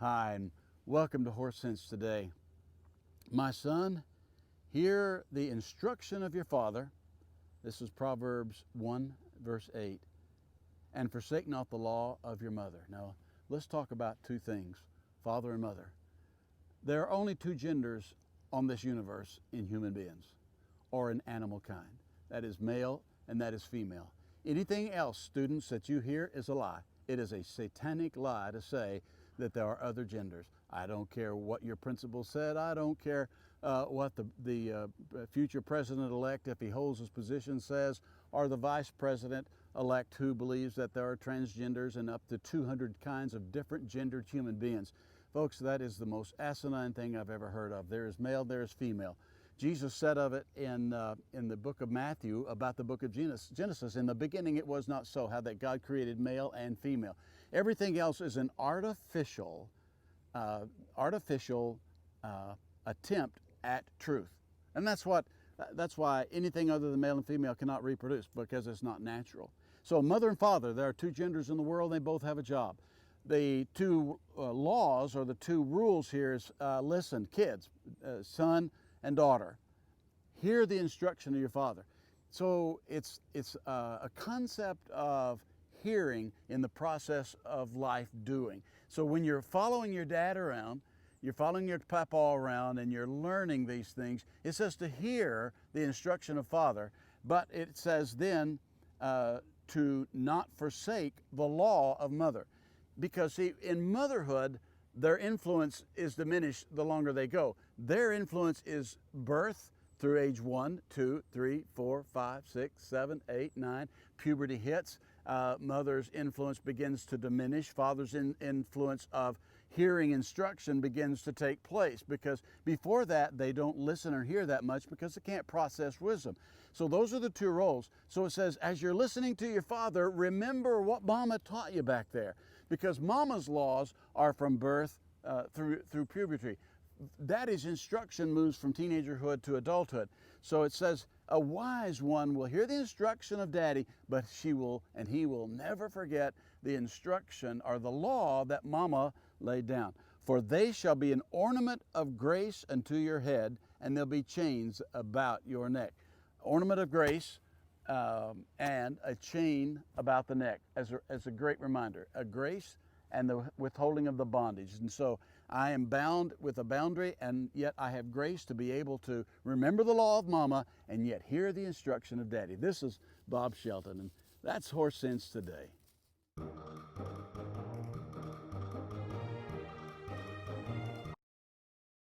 Hi, and welcome to Horse Sense today. My son, hear the instruction of your father. This is Proverbs 1, verse 8. And forsake not the law of your mother. Now, let's talk about two things, father and mother. There are only two genders on this universe in human beings or in animal kind. That is male and that is female. Anything else, students, that you hear is a lie. It is a satanic lie to say that there are other genders. I don't care what your principal said. I don't care what the future president-elect, if he holds his position, says, or the vice president-elect who believes that there are transgenders and up to 200 kinds of different gendered human beings. Folks, that is the most asinine thing I've ever heard of. There is male, there is female. Jesus said of it in the book of Matthew about the book of Genesis. In the beginning it was not so, how that God created male and female. Everything else is an artificial attempt at truth. And that's why anything other than male and female cannot reproduce, because it's not natural. So mother and father, there are two genders in the world, they both have a job. The two laws or the two rules here is, listen, kids, son and daughter, hear the instruction of your father. So it's a concept of hearing in the process of life doing. So when you're following your dad around, you're following your papa around and you're learning these things, it says to hear the instruction of father, but it says then to not forsake the law of mother. Because see, in motherhood, their influence is diminished the longer they go. Their influence is birth through age 1, 2, 3, 4, 5, 6, 7, 8, 9. Puberty hits. Mother's influence begins to diminish. Father's influence of hearing instruction begins to take place, because before that they don't listen or hear that much because they can't process wisdom. So those are the two roles. So it says, as you're listening to your father, remember what mama taught you back there, because mama's laws are from birth through puberty. Daddy's instruction moves from teenagerhood to adulthood. So it says, a wise one will hear the instruction of daddy, but he will never forget the instruction or the law that mama laid down. For they shall be an ornament of grace unto your head, and there'll be chains about your neck. Ornament of grace and a chain about the neck as a great reminder. A grace and the withholding of the bondage. And so I am bound with a boundary, and yet I have grace to be able to remember the law of mama and yet hear the instruction of daddy. This is Bob Shelton, and that's Horse Sense today.